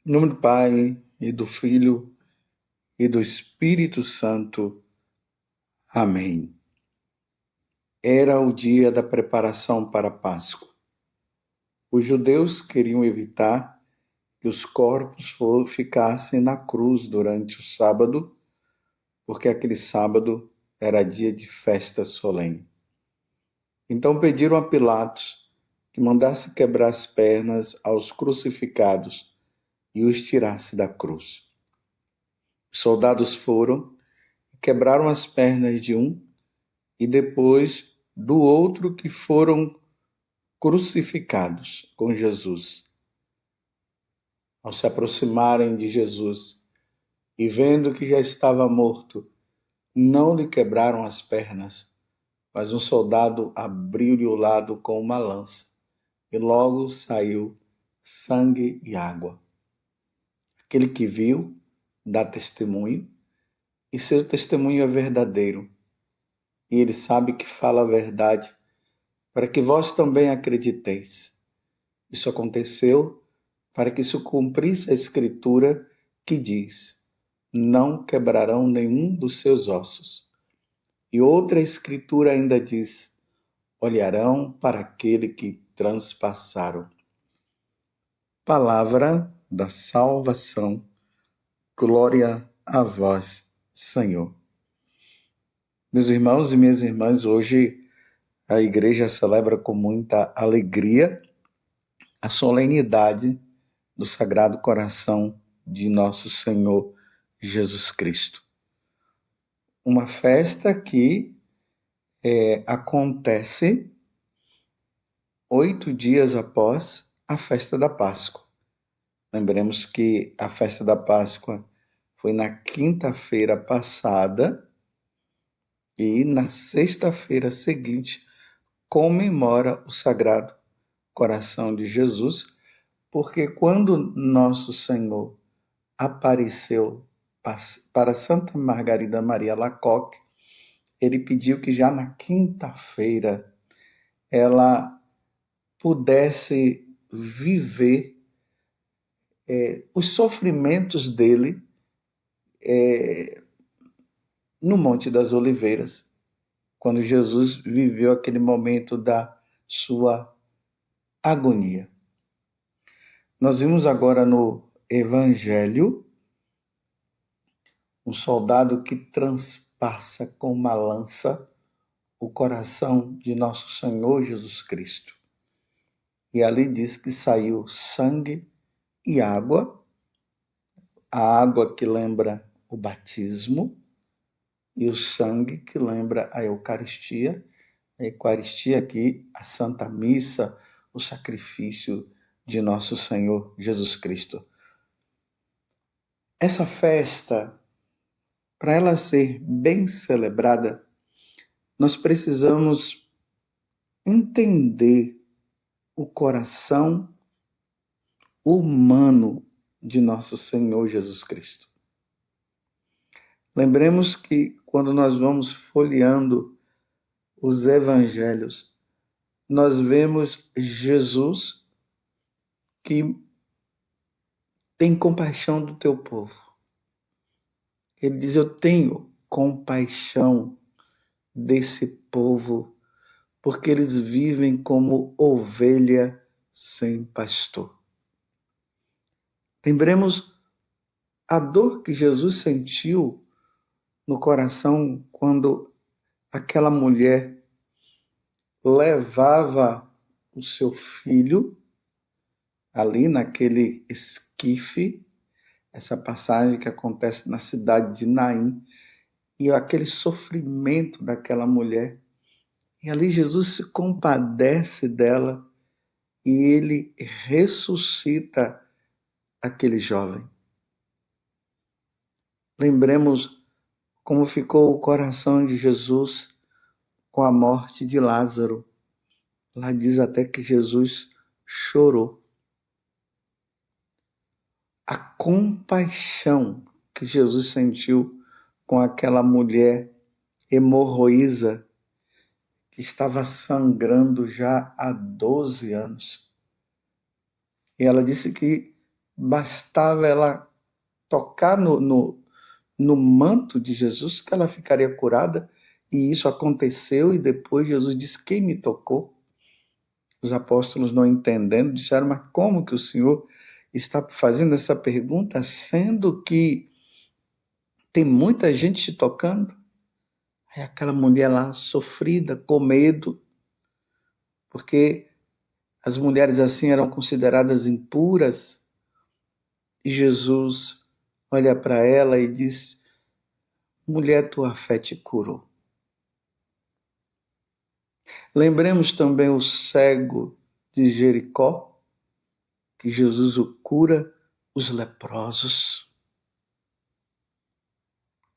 Em nome do Pai, e do Filho, e do Espírito Santo. Amém. Era o dia da preparação para a Páscoa. Os judeus queriam evitar que os corpos ficassem na cruz durante o sábado, porque aquele sábado era dia de festa solene. Então pediram a Pilatos que mandasse quebrar as pernas aos crucificados e os tirasse da cruz. Os soldados foram, quebraram as pernas de um e depois do outro que foram crucificados com Jesus. Ao se aproximarem de Jesus e vendo que já estava morto, não lhe quebraram as pernas, mas um soldado abriu-lhe o lado com uma lança e logo saiu sangue e água. Aquele que viu dá testemunho e seu testemunho é verdadeiro. E ele sabe que fala a verdade, para que vós também acrediteis. Isso aconteceu para que se cumprisse a Escritura que diz: não quebrarão nenhum dos seus ossos. E outra Escritura ainda diz: olharão para aquele que transpassaram. Palavra da salvação. Glória a vós, Senhor. Meus irmãos e minhas irmãs, hoje a igreja celebra com muita alegria a solenidade do Sagrado Coração de nosso Senhor Jesus Cristo. Uma festa que acontece 8 dias após a festa da Páscoa. Lembremos que a festa da Páscoa foi na quinta-feira passada e na sexta-feira seguinte comemora o Sagrado Coração de Jesus, porque quando nosso Senhor apareceu para Santa Margarida Maria Alacoque, ele pediu que já na quinta-feira ela pudesse viver os sofrimentos dele no Monte das Oliveiras, quando Jesus viveu aquele momento da sua agonia. Nós vimos agora no Evangelho um soldado que transpassa com uma lança o coração de nosso Senhor Jesus Cristo. E ali diz que saiu sangue e água, a água que lembra o batismo e o sangue que lembra a Eucaristia aqui, a Santa Missa, o sacrifício de nosso Senhor Jesus Cristo. Essa festa, para ela ser bem celebrada, nós precisamos entender o coração humano de nosso Senhor Jesus Cristo. Lembremos que quando nós vamos folheando os evangelhos, nós vemos Jesus que tem compaixão do teu povo. Ele diz: eu tenho compaixão desse povo, porque eles vivem como ovelha sem pastor. Lembremos a dor que Jesus sentiu no coração quando aquela mulher levava o seu filho ali naquele esquife, essa passagem que acontece na cidade de Naim, e aquele sofrimento daquela mulher. E ali Jesus se compadece dela e ele ressuscita aquele jovem. Lembremos como ficou o coração de Jesus com a morte de Lázaro. Lá diz até que Jesus chorou. A compaixão que Jesus sentiu com aquela mulher hemorroísa que estava sangrando já há 12 anos. E ela disse que bastava ela tocar no manto de Jesus que ela ficaria curada, e isso aconteceu, e depois Jesus disse: quem me tocou? Os apóstolos, não entendendo, disseram: mas como que o Senhor está fazendo essa pergunta, sendo que tem muita gente te tocando? Aí aquela mulher lá, sofrida, com medo, porque as mulheres assim eram consideradas impuras, e Jesus olha para ela e diz: mulher, tua fé te curou. Lembremos também o cego de Jericó, que Jesus o cura, os leprosos.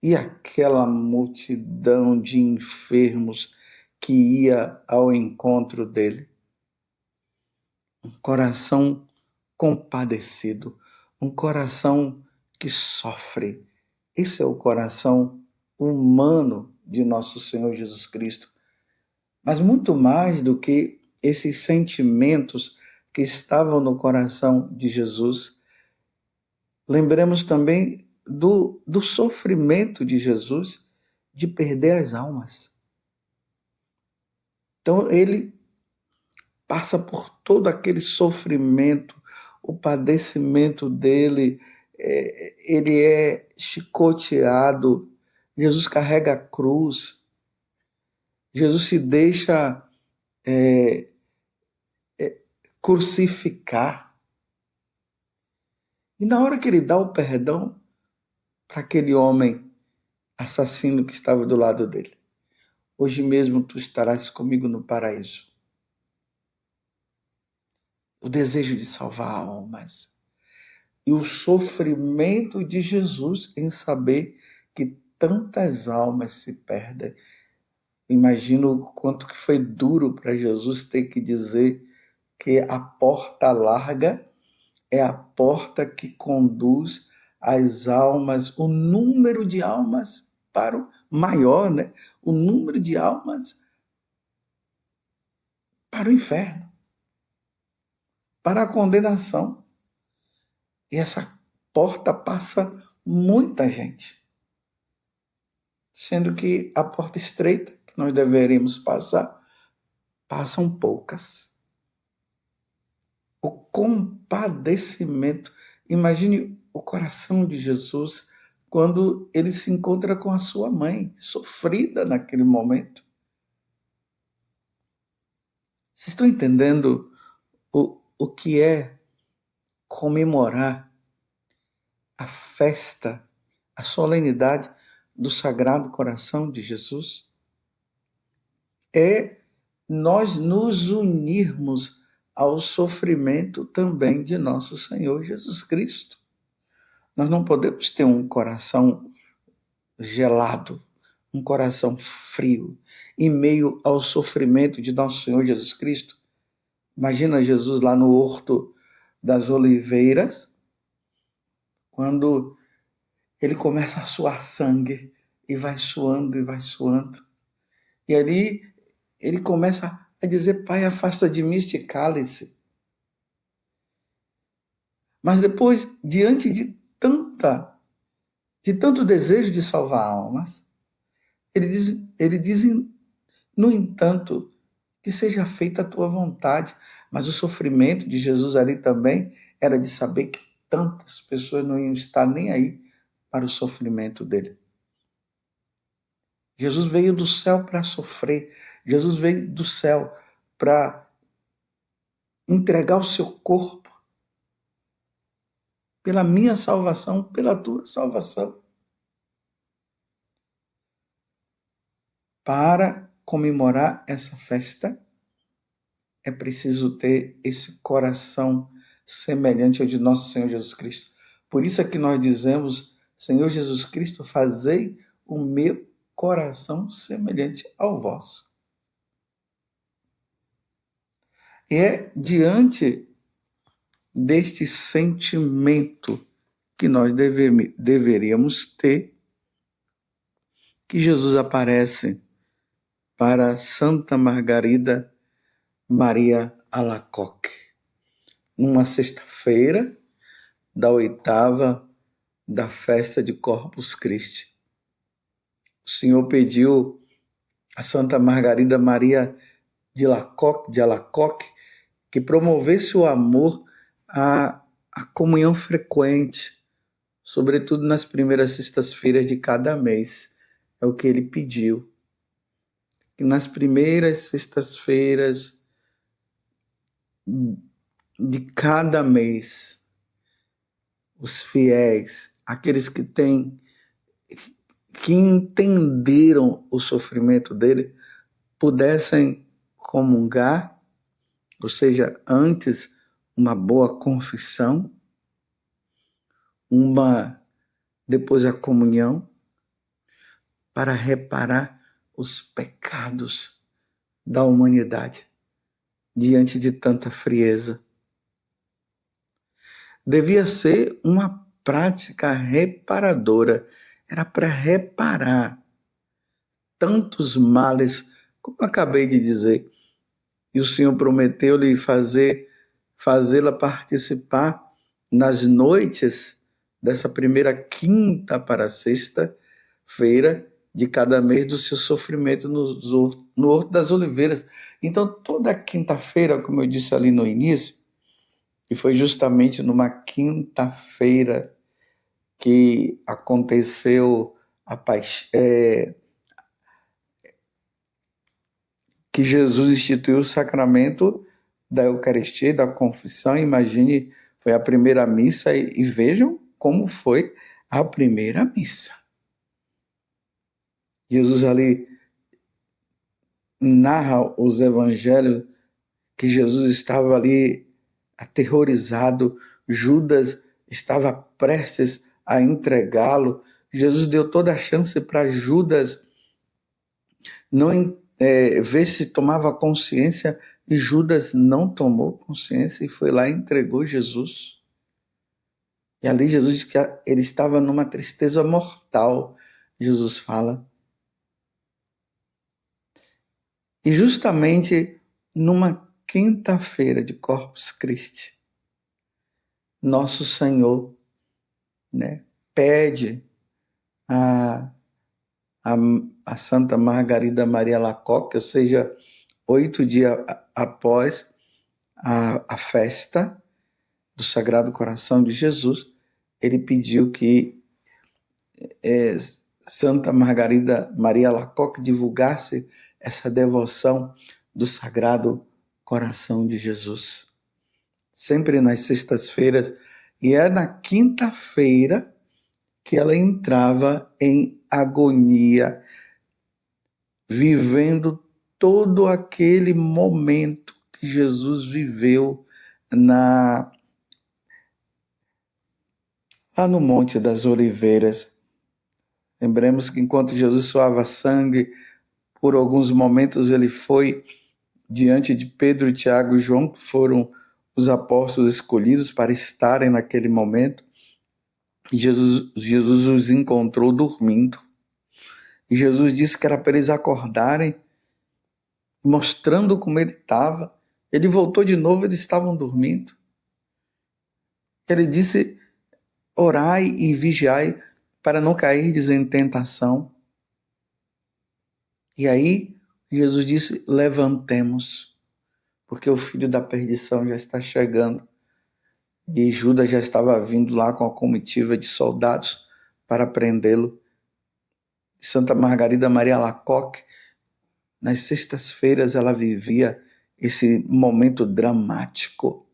E aquela multidão de enfermos que ia ao encontro dele. Um coração compadecido, um coração que sofre. Esse é o coração humano de nosso Senhor Jesus Cristo. Mas muito mais do que esses sentimentos que estavam no coração de Jesus, lembremos também do sofrimento de Jesus de perder as almas. Então ele passa por todo aquele sofrimento, o padecimento dele, ele é chicoteado, Jesus carrega a cruz, Jesus se deixa crucificar. E na hora que ele dá o perdão para aquele homem assassino que estava do lado dele: hoje mesmo tu estarás comigo no paraíso. O desejo de salvar almas. E o sofrimento de Jesus em saber que tantas almas se perdem. Imagino o quanto que foi duro para Jesus ter que dizer que a porta larga é a porta que conduz as almas, o número de almas para o maior, né? O número de almas para o inferno, para a condenação. E essa porta passa muita gente, sendo que a porta estreita que nós deveríamos passar, passam poucas. O compadecimento. Imagine o coração de Jesus quando ele se encontra com a sua mãe, sofrida naquele momento. Vocês estão entendendo o que é comemorar a festa, a solenidade do Sagrado Coração de Jesus? É nós nos unirmos ao sofrimento também de nosso Senhor Jesus Cristo. Nós não podemos ter um coração gelado, um coração frio, em meio ao sofrimento de nosso Senhor Jesus Cristo. Imagina Jesus lá no Horto das Oliveiras, quando ele começa a suar sangue, e vai suando, e vai suando. E ali ele começa a dizer: Pai, afasta de mim este cálice. Mas depois, diante de tanto desejo de salvar almas, ele diz, no entanto, que seja feita a tua vontade. Mas o sofrimento de Jesus ali também era de saber que tantas pessoas não iam estar nem aí para o sofrimento dele. Jesus veio do céu para sofrer. Jesus veio do céu para entregar o seu corpo pela minha salvação, pela tua salvação. Para comemorar essa festa, é preciso ter esse coração semelhante ao de nosso Senhor Jesus Cristo. Por isso é que nós dizemos: Senhor Jesus Cristo, fazei o meu coração semelhante ao vosso. E é diante deste sentimento que nós deveríamos ter que Jesus aparece para Santa Margarida Maria Alacoque, numa sexta-feira da 8ª da festa de Corpus Christi. O Senhor pediu a Santa Margarida Maria de Alacoque que promovesse o amor à comunhão frequente, sobretudo nas primeiras sextas-feiras de cada mês. É o que ele pediu. Que nas primeiras sextas-feiras de cada mês, os fiéis, aqueles que entenderam o sofrimento dele, pudessem comungar, ou seja, antes uma boa confissão, depois a comunhão, para reparar os pecados da humanidade diante de tanta frieza. Devia ser uma prática reparadora, era para reparar tantos males, como acabei de dizer. E o Senhor prometeu-lhe fazê-la participar nas noites dessa primeira quinta para sexta-feira de cada mês do seu sofrimento no Horto das Oliveiras. Então, toda quinta-feira, como eu disse ali no início, e foi justamente numa quinta-feira que aconteceu que Jesus instituiu o sacramento da Eucaristia e da confissão. Imagine, foi a primeira missa e vejam como foi a primeira missa. Jesus ali narra os evangelhos que Jesus estava ali aterrorizado, Judas estava prestes a entregá-lo. Jesus deu toda a chance para Judas não ver se tomava consciência, e Judas não tomou consciência e foi lá e entregou Jesus. E ali Jesus diz que ele estava numa tristeza mortal, Jesus fala. E justamente numa quinta-feira de Corpus Christi, nosso Senhor, pede a Santa Margarida Maria Alacoque, ou seja, 8 dias após a festa do Sagrado Coração de Jesus, ele pediu que Santa Margarida Maria Alacoque divulgasse essa devoção do Sagrado Coração de Jesus. Sempre nas sextas-feiras, e é na quinta-feira que ela entrava em agonia, vivendo todo aquele momento que Jesus viveu lá no Monte das Oliveiras. Lembremos que enquanto Jesus suava sangue, por alguns momentos ele foi diante de Pedro, Tiago e João, que foram os apóstolos escolhidos para estarem naquele momento. E Jesus os encontrou dormindo. E Jesus disse que era para eles acordarem, mostrando como ele estava. Ele voltou de novo, eles estavam dormindo. Ele disse: orai e vigiai para não cairdes em tentação. E aí Jesus disse: levantemos, porque o filho da perdição já está chegando. E Judas já estava vindo lá com a comitiva de soldados para prendê-lo. Santa Margarida Maria Alacoque, nas sextas-feiras, ela vivia esse momento dramático.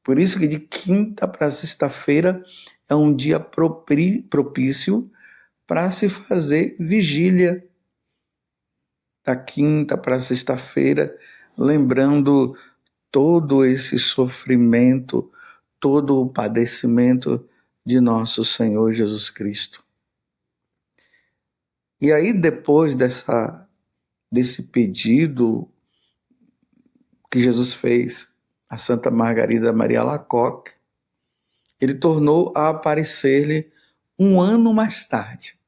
Por isso que de quinta para sexta-feira é um dia propício para se fazer vigília. Da quinta para sexta-feira, lembrando todo esse sofrimento, todo o padecimento de nosso Senhor Jesus Cristo. E aí, depois desse pedido que Jesus fez a Santa Margarida Maria Alacoque, ele tornou a aparecer-lhe um ano mais tarde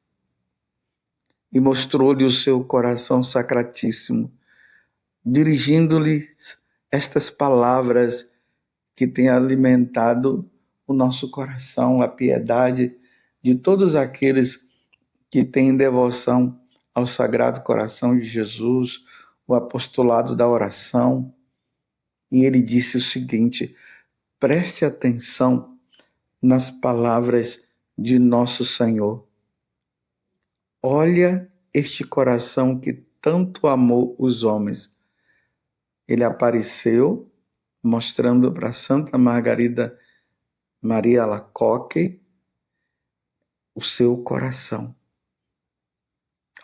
e mostrou-lhe o seu coração sacratíssimo, dirigindo-lhe estas palavras que têm alimentado o nosso coração, a piedade de todos aqueles que têm devoção ao Sagrado Coração de Jesus, o apostolado da oração. E ele disse o seguinte: preste atenção nas palavras de nosso Senhor. Olha este coração que tanto amou os homens. Ele apareceu mostrando para Santa Margarida Maria Alacoque o seu coração.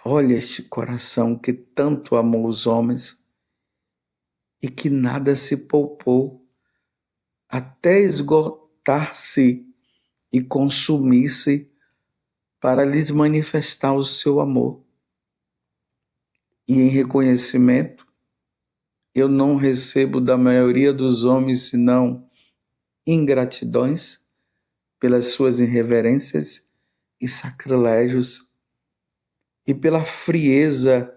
Olha este coração que tanto amou os homens e que nada se poupou até esgotar-se e consumir-se para lhes manifestar o seu amor. E em reconhecimento, eu não recebo da maioria dos homens senão ingratidões pelas suas irreverências e sacrilégios e pela frieza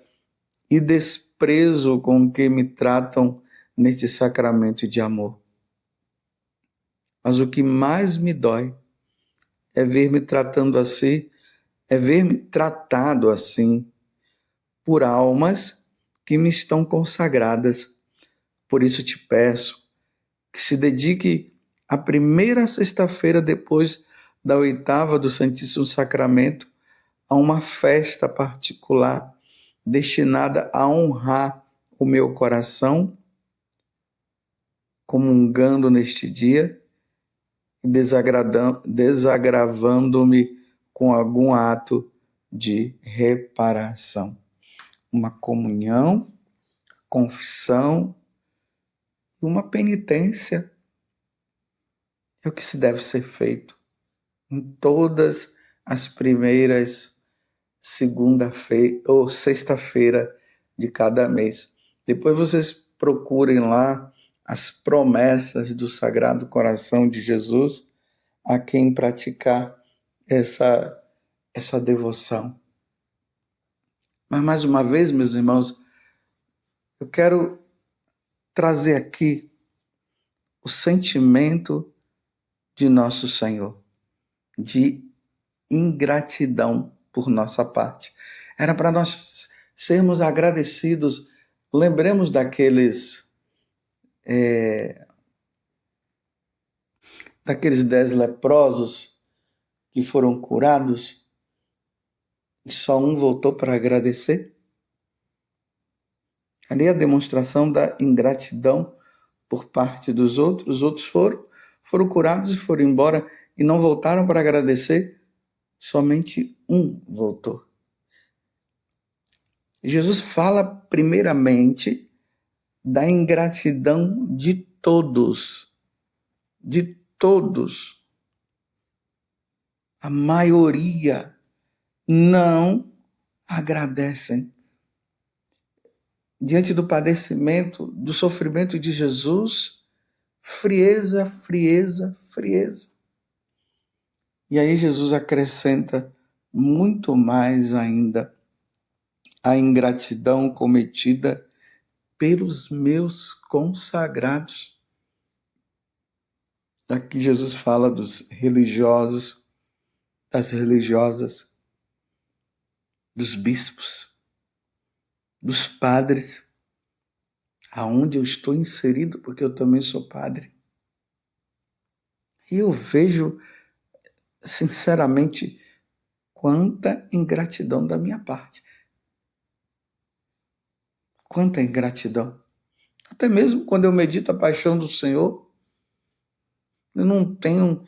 e desprezo com que me tratam neste sacramento de amor. Mas o que mais me dói é ver-me tratando assim, é ver-me tratado assim por almas que me estão consagradas. Por isso te peço que se dedique a primeira sexta-feira depois da 8ª do Santíssimo Sacramento a uma festa particular destinada a honrar o meu coração, comungando neste dia e desagravando-me com algum ato de reparação. Uma comunhão, confissão, uma penitência é o que se deve ser feito em todas as primeiras segunda-feira ou sexta-feira de cada mês. Depois vocês procurem lá as promessas do Sagrado Coração de Jesus a quem praticar essa devoção. Mas mais uma vez, meus irmãos, eu quero trazer aqui o sentimento de nosso Senhor, de ingratidão por nossa parte. Era para nós sermos agradecidos. Lembremos daqueles 10 leprosos que foram curados e só um voltou para agradecer. Ali a demonstração da ingratidão por parte dos outros. Os outros foram curados e foram embora e não voltaram para agradecer. Somente um voltou. Jesus fala primeiramente da ingratidão de todos. De todos. A maioria não agradecem. Diante do padecimento, do sofrimento de Jesus, frieza, frieza, frieza. E aí Jesus acrescenta muito mais ainda a ingratidão cometida pelos meus consagrados. Aqui Jesus fala dos religiosos, das religiosas, dos bispos, dos padres, aonde eu estou inserido, porque eu também sou padre. E eu vejo, sinceramente, quanta ingratidão da minha parte. Quanta ingratidão. Até mesmo quando eu medito a paixão do Senhor, eu não tenho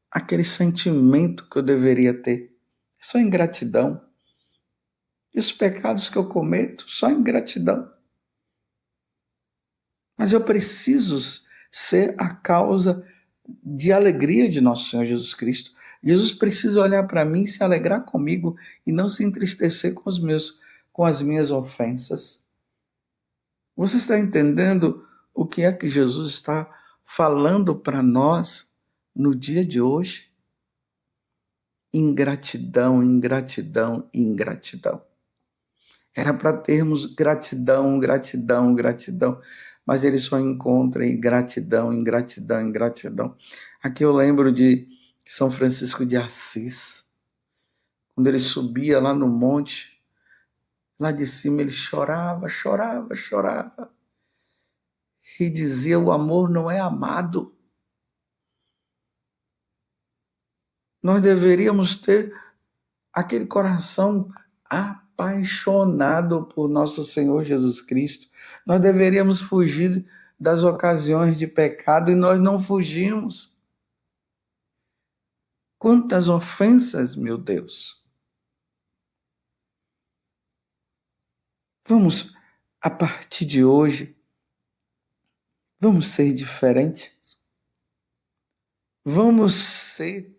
aquele sentimento que eu deveria ter. É só ingratidão. E os pecados que eu cometo, só ingratidão. Mas eu preciso ser a causa de alegria de nosso Senhor Jesus Cristo. Jesus precisa olhar para mim e se alegrar comigo e não se entristecer com as minhas ofensas. Você está entendendo o que é que Jesus está falando para nós no dia de hoje? Ingratidão, ingratidão, ingratidão. Era para termos gratidão, gratidão, gratidão. mas ele só encontra ingratidão, ingratidão, ingratidão. Aqui eu lembro de São Francisco de Assis, quando ele subia lá no monte, lá de cima ele chorava, chorava, chorava, e dizia: o amor não é amado. Nós deveríamos ter aquele coração apaixonado por nosso Senhor Jesus Cristo. Nós deveríamos fugir das ocasiões de pecado e nós não fugimos. Quantas ofensas, meu Deus! Vamos, a partir de hoje, vamos ser diferentes. Vamos ser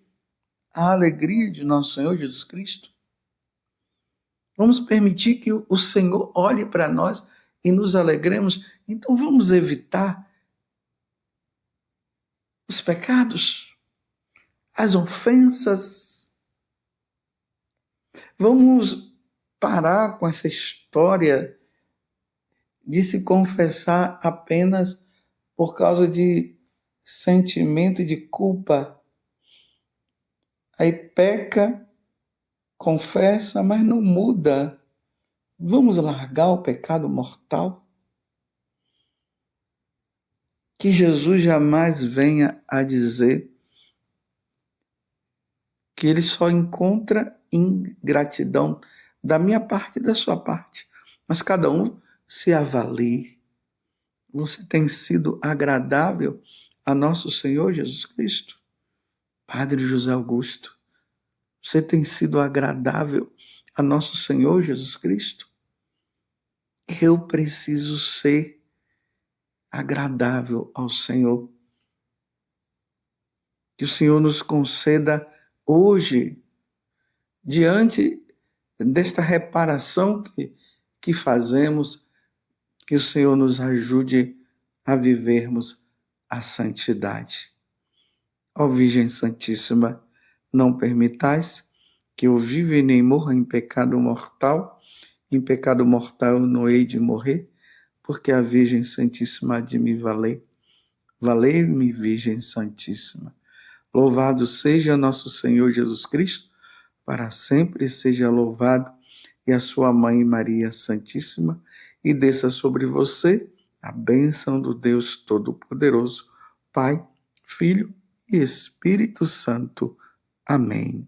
a alegria de nosso Senhor Jesus Cristo. Vamos permitir que o Senhor olhe para nós e nos alegremos. Então vamos evitar os pecados, as ofensas. Vamos parar com essa história de se confessar apenas por causa de sentimento de culpa. Aí peca, confessa, mas não muda. Vamos largar o pecado mortal? Que Jesus jamais venha a dizer que ele só encontra ingratidão da minha parte e da sua parte. Mas cada um se avalie. Você tem sido agradável a nosso Senhor Jesus Cristo? Padre José Augusto, você tem sido agradável a nosso Senhor Jesus Cristo? Eu preciso ser agradável ao Senhor. Que o Senhor nos conceda hoje, diante desta reparação que fazemos, que o Senhor nos ajude a vivermos a santidade. Ó Virgem Santíssima, não permitais que eu viva e nem morra em pecado mortal. Em pecado mortal eu não hei de morrer, porque a Virgem Santíssima há de me valer. Valei-me, Virgem Santíssima. Louvado seja nosso Senhor Jesus Cristo, para sempre seja louvado, e a sua Mãe Maria Santíssima, e desça sobre você a bênção do Deus Todo-Poderoso, Pai, Filho e Espírito Santo. Amém.